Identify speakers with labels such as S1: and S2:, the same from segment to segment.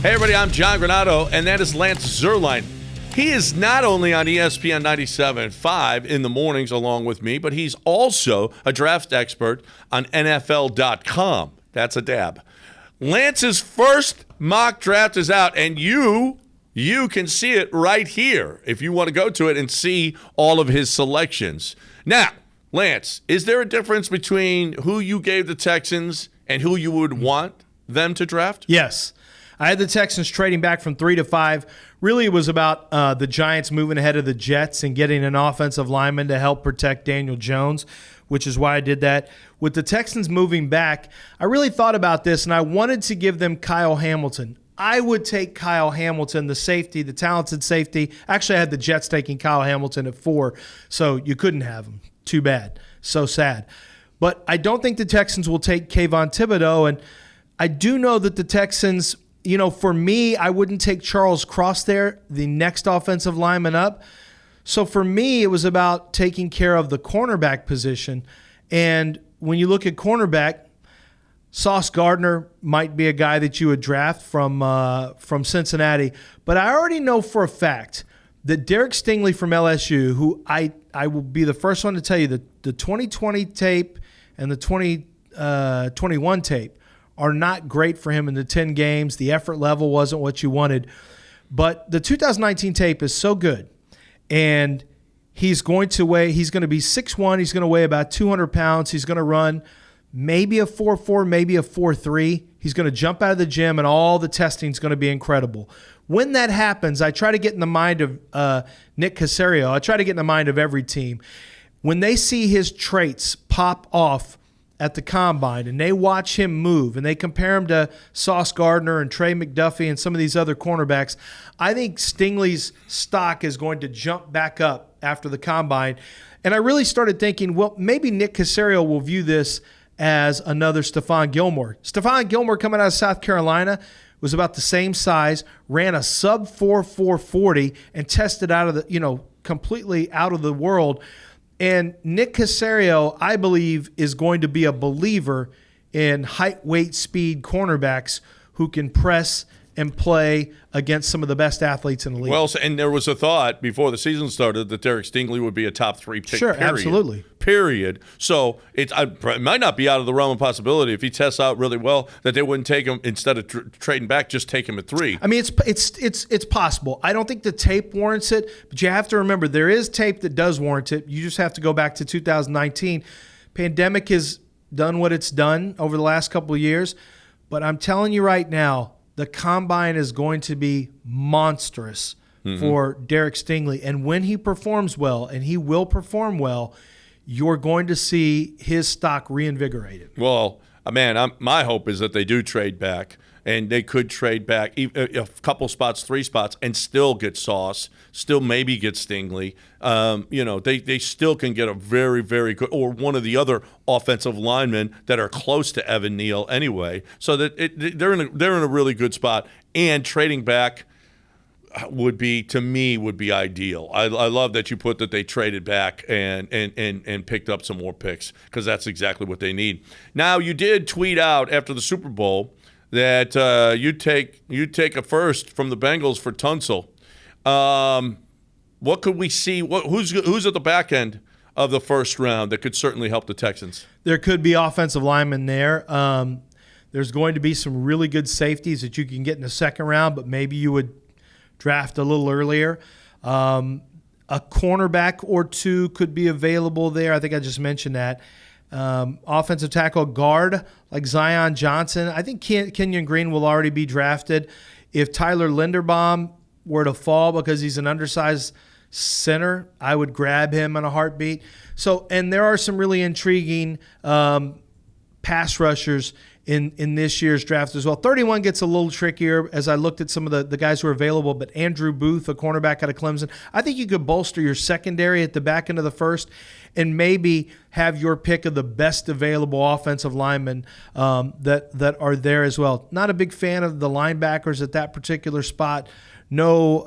S1: Hey, everybody, I'm John Granato, and that is Lance Zierlein. He is not only on ESPN 97.5 in the mornings along with me, but he's also a draft expert on NFL.com. That's a dab. Lance's first mock draft is out, and you can see it right here if you want to go to it and see all of his selections. Now, Lance, is there a difference between who you gave the Texans and who you would want them to draft?
S2: Yes. I had the Texans trading back from 3 to 5. Really, it was about the Giants moving ahead of the Jets and getting an offensive lineman to help protect Daniel Jones, which is why I did that. With the Texans moving back, I really thought about this, and I wanted to give them Kyle Hamilton. I would take Kyle Hamilton, the safety, the talented safety. Actually, I had the Jets taking Kyle Hamilton at 4, so you couldn't have him. Too bad. So sad. But I don't think the Texans will take Kayvon Thibodeau, and I do know that the Texans – for me, I wouldn't take Charles Cross there, the next offensive lineman up. So for me, it was about taking care of the cornerback position. And when you look at cornerback, Sauce Gardner might be a guy that you would draft from Cincinnati. But I already know for a fact that Derek Stingley from LSU, who I will be the first one to tell you that the 2020 tape and the 2021 tape are not great for him in the 10 games. The effort level wasn't what you wanted. But the 2019 tape is so good. And he's going to be 6'1". He's going to weigh about 200 pounds. He's going to run maybe a 4.4, maybe a 4.3. He's going to jump out of the gym, and all the testing is going to be incredible. When that happens, I try to get in the mind of Nick Caserio. I try to get in the mind of every team. When they see his traits pop off at the combine and they watch him move and they compare him to Sauce Gardner and Trey McDuffie and some of these other cornerbacks, I think Stingley's stock is going to jump back up after the combine. And I really started thinking, well, maybe Nick Caserio will view this as another Stephon Gilmore. Stephon Gilmore, coming out of South Carolina, was about the same size, ran a sub 4.40 and tested out of the, completely out of the world. And Nick Caserio, I believe, is going to be a believer in height, weight, speed cornerbacks who can press and play against some of the best athletes in the league.
S1: Well, and there was a thought before the season started that Derek Stingley would be a top 3 pick.
S2: Sure,
S1: period.
S2: absolutely.
S1: Period. So it might not be out of the realm of possibility if he tests out really well that they wouldn't take him instead of trading back, just take him at 3.
S2: I mean, it's possible. I don't think the tape warrants it, but you have to remember there is tape that does warrant it. You just have to go back to 2019. Pandemic has done what it's done over the last couple of years, but I'm telling you right now, the combine is going to be monstrous for Derek Stingley. And when he performs well, and he will perform well, you're going to see his stock reinvigorated.
S1: Well, man, my hope is that they do trade back, and they could trade back a couple spots, 3 spots, and still get Sauce, still maybe get Stingley. They still can get a very, very good, or one of the other offensive linemen that are close to Evan Neal anyway. So that they're in a really good spot. And trading back would be ideal. I love that you put that they traded back and picked up some more picks, because that's exactly what they need. Now, you did tweet out after the Super Bowl that you'd take a first from the Bengals for Tunsil. What could we see? Who's at the back end of the first round that could certainly help the Texans? There
S2: could be offensive linemen there. There's going to be some really good safeties that you can get in the second round, but maybe you would draft a little earlier. A cornerback or 2 could be available there. I think I just mentioned that. Offensive tackle guard like Zion Johnson. I think Kenyon Green will already be drafted. If Tyler Linderbaum were to fall because he's an undersized center, I would grab him in a heartbeat. So, and there are some really intriguing pass rushers in this year's draft as well. 31 gets a little trickier as I looked at some of the guys who are available, but Andrew Booth, a cornerback out of Clemson, I think you could bolster your secondary at the back end of the first and maybe have your pick of the best available offensive linemen that are there as well. Not a big fan of the linebackers at that particular spot. No,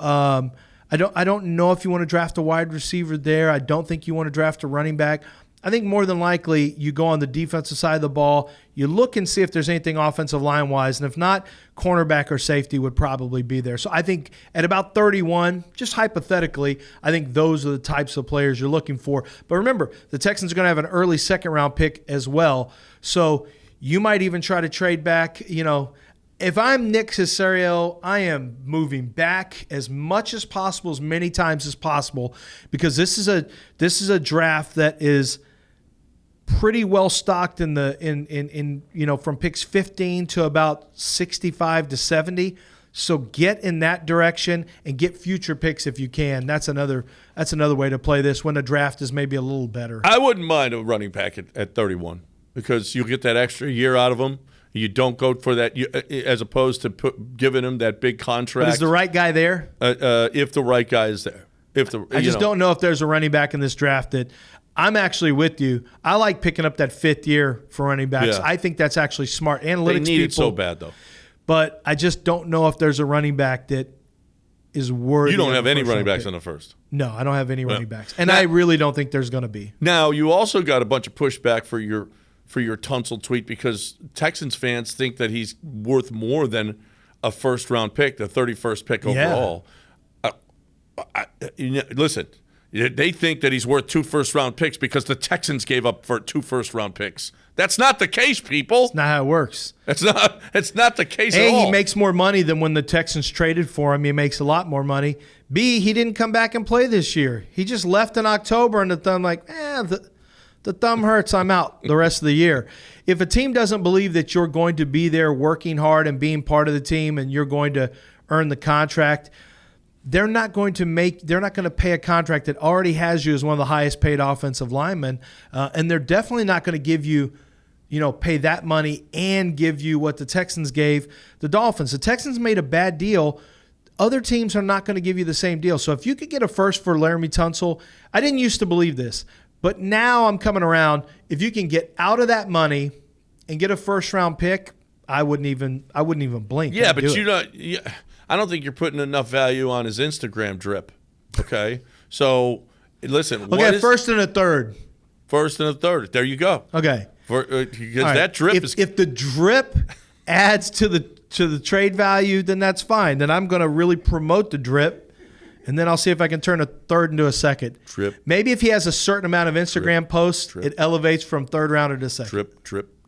S2: I don't know if you want to draft a wide receiver there. I don't think you want to draft a running back. I think more than likely you go on the defensive side of the ball. You look and see if there's anything offensive line-wise, and if not, cornerback or safety would probably be there. So I think at about 31, just hypothetically, I think those are the types of players you're looking for. But remember, the Texans are going to have an early second-round pick as well. So you might even try to trade back. If I'm Nick Caserio, I am moving back as much as possible, as many times as possible, because this is a draft that is pretty well stocked from picks 15 to about 65 to 70. So get in that direction and get future picks if you can. That's another way to play this when the draft is maybe a little better.
S1: I wouldn't mind a running back at 31 because you get that extra year out of him. You don't go for that as opposed to giving him that big contract.
S2: But is the right guy there?
S1: If the right guy is there.
S2: I just don't know if there's a running back in this draft that – I'm actually with you. I like picking up that 5th year for running backs.
S1: Yeah.
S2: I think that's actually smart. Analytics
S1: they need
S2: people,
S1: it so bad, though.
S2: But I just don't know if there's a running back that is worthy.
S1: You don't have any running backs in the first.
S2: No, I don't have any running backs. And I really don't think there's going to be.
S1: Now, you also got a bunch of pushback for your Tunsil tweet because Texans fans think that he's worth more than a first-round pick, the 31st pick overall. Listen. They think that he's worth 2 first-round picks because the Texans gave up for 2 first-round picks. That's not the case, people.
S2: It's not how it works.
S1: It's not the case at all.
S2: A, he makes more money than when the Texans traded for him. He makes a lot more money. B, he didn't come back and play this year. He just left in October, and the thumb the thumb hurts. I'm out the rest of the year. If a team doesn't believe that you're going to be there working hard and being part of the team and you're going to earn the contract – they're not going to pay a contract that already has you as one of the highest paid offensive linemen, and they're definitely not going to give you, pay that money and give you what the Texans gave the Dolphins. The Texans made a bad deal. Other teams are not going to give you the same deal. So if you could get a first for Laramie Tunsil, I didn't used to believe this, but now I'm coming around. If you can get out of that money and get a first-round pick, I wouldn't even blink.
S1: Yeah, but I don't think you're putting enough value on his Instagram drip. Okay, so listen.
S2: Okay, first and a third.
S1: First and a third. There you go.
S2: Okay,
S1: because that drip is.
S2: If the drip adds to the trade value, then that's fine. Then I'm going to really promote the drip, and then I'll see if I can turn a third into a second.
S1: Drip.
S2: Maybe if he has a certain amount of Instagram posts, it elevates from third rounder to second.
S1: Drip.